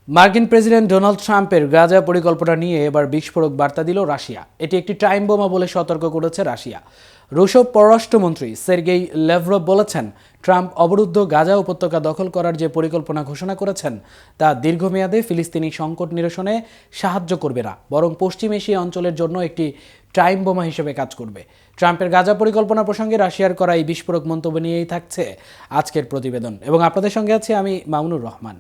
মার্কিন president Donald ট্রাম্পের গাজা পরিকল্পনা নিয়ে এবার বিস্ফোরক বার্তা দিল রাশিয়া। এটি একটি টাইম বোমা বলে সতর্ক করেছে রাশিয়া। রুশ পররাষ্ট্রমন্ত্রী সের্গেই ল্যাভরভ বলেছেন, ট্রাম্প অবরুদ্ধ গাজা উপত্যকা দখল করার যে পরিকল্পনা ঘোষণা করেছেন তা দীর্ঘমেয়াদে ফিলিস্তিনি সংকট নিরসনে সাহায্য করবে না, বরং পশ্চিম এশিয়া অঞ্চলের জন্য একটি টাইম বোমা হিসেবে কাজ করবে। ট্রাম্পের গাজা পরিকল্পনা প্রসঙ্গে রাশিয়ার করা এই বিস্ফোরক মন্তব্য নিয়েই থাকছে আজকের প্রতিবেদন, এবং আপনাদের সঙ্গে আছি আমি মামুনুর রহমান।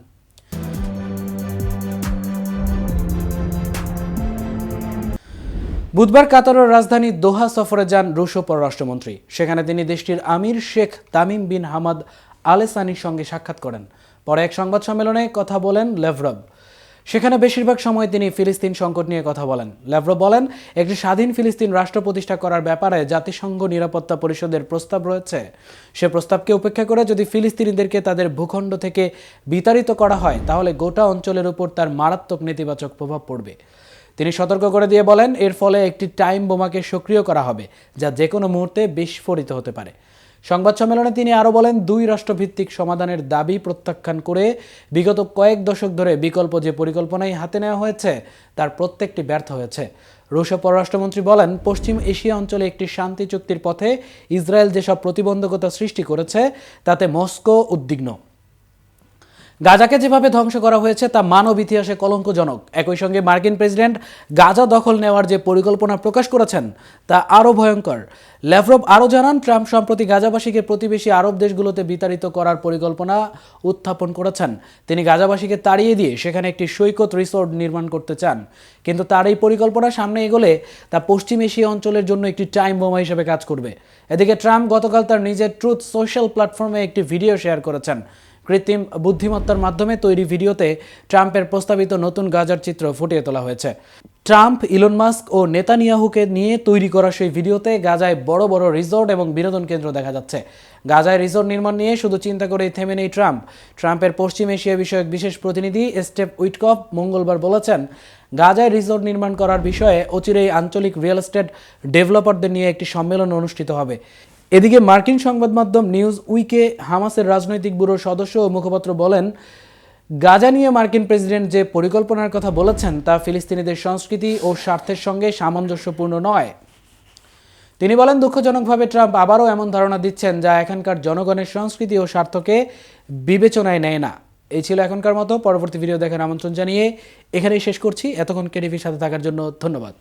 বুধবার কাতারের রাজধানী দোহা সফরে যান রুশ পররাষ্ট্রমন্ত্রী। সেখানে তিনি দেশটির আমির Sheikh Tamim bin Hamad Al সানির সঙ্গে সাক্ষাৎ করেন। পরে এক সংবাদ সম্মেলনে কথা বলেন ল্যাভরভ। সেখানে বেশিরভাগ সময় তিনি ফিলিস্তিন সংকট নিয়ে কথা বলেন। ল্যাভরভ বলেন, একটি স্বাধীন ফিলিস্তিন রাষ্ট্র প্রতিষ্ঠা করার ব্যাপারে জাতিসংঘ নিরাপত্তা পরিষদের প্রস্তাব রয়েছে। সে প্রস্তাবকে উপেক্ষা করে যদি ফিলিস্তিনিদেরকে তাদের ভূখণ্ড থেকে বিতাড়িত করা হয়, তাহলে গোটা অঞ্চলের উপর তার মারাত্মক নেতিবাচক প্রভাব পড়বে। তিনি সতর্ক করে দিয়ে বলেন, এর ফলে একটি টাইম বোমাকে সক্রিয় করা হবে, যা যে কোনো মুহূর্তে বিস্ফোরিত হতে পারে। সংবাদ সম্মেলনে তিনি আরও বলেন, দুই রাষ্ট্রভিত্তিক সমাধানের দাবি প্রত্যাখ্যান করে বিগত কয়েক দশক ধরে বিকল্প যে পরিকল্পনাই হাতে নেওয়া হয়েছে তার প্রত্যেকটি ব্যর্থ হয়েছে। রুশ পররাষ্ট্রমন্ত্রী বলেন, পশ্চিম এশিয়া অঞ্চলে একটি শান্তি চুক্তির পথে ইসরায়েল যেসব প্রতিবন্ধকতা সৃষ্টি করেছে তাতে মস্কো উদ্বিগ্ন। গাজাকে যেভাবে ধ্বংস করা হয়েছে তা মানব ইতিহাসে কলঙ্কজনক। একই সঙ্গে মার্কিন প্রেসিডেন্ট গাজা দখল নেওয়ার যে পরিকল্পনা প্রকাশ করেছেন তা আরও ভয়ঙ্কর। ল্যাভরভ আরও জানান, ট্রাম্প সম্প্রতি গাজাবাসীকে প্রতিবেশী আরব দেশগুলোতে বিতাড়িত করার পরিকল্পনা উত্থাপন করেছেন। তিনি গাজাবাসীকে তাড়িয়ে দিয়ে সেখানে একটি সৈকত রিসোর্ট নির্মাণ করতে চান, কিন্তু তার এই পরিকল্পনা সামনে এগোলে তা পশ্চিম এশিয়া অঞ্চলের জন্য একটি টাইম বোমা হিসেবে কাজ করবে। এদিকে ট্রাম্প গতকাল তার নিজের ট্রুথ সোশ্যাল প্ল্যাটফর্মে একটি ভিডিও শেয়ার করেছেন। কৃত্রিম বুদ্ধিমত্তার মাধ্যমে তৈরি ভিডিওতে ট্রাম্পের প্রস্তাবিত নতুন গাজার চিত্র ফুটিয়ে তোলা হয়েছে। ট্রাম্প, ইলন মাস্ক ও নেতানিয়াহুকে নিয়ে তৈরি করা সেই ভিডিওতে গাজায় বড় বড় রিসোর্ট এবং বিনোদন কেন্দ্র দেখা যাচ্ছে। গাজায় রিসোর্ট নির্মাণ নিয়ে শুধু চিন্তা করেই থেমে নেই ট্রাম্প। ট্রাম্পের পশ্চিম এশিয়া বিষয়ক বিশেষ প্রতিনিধি স্টেভ উইটকফ মঙ্গলবার বলেছেন, গাজায় রিসোর্ট নির্মাণ করার বিষয়ে অচিরেই আঞ্চলিক রিয়েল এস্টেট ডেভেলপারদের নিয়ে একটি সম্মেলন অনুষ্ঠিত হবে। এদিকে মার্কিন সংবাদ মাধ্যম নিউজ উইকে হামাসের রাজনৈতিক ব্যুরোর সদস্য ও মুখপাত্র বলেন, গাজা নিয়ে মার্কিন প্রেসিডেন্ট যে পরিকল্পনার কথা বলেছেন তা ফিলিস্তিনিদের সংস্কৃতি ও স্বার্থের সঙ্গে সামঞ্জস্যপূর্ণ নয়। তিনি বলেন, দুঃখজনকভাবে ট্রাম্প আবারও এমন ধারণা দিচ্ছেন যা এখানকার জনগণের সংস্কৃতি ও স্বার্থকে বিবেচনায় নেয় না। এই ছিল এখনকার মতো। পরবর্তী ভিডিও দেখার আমন্ত্রণ জানিয়ে এখানেই শেষ করছি। এতক্ষণ কেটিভির সাথে থাকার জন্য ধন্যবাদ।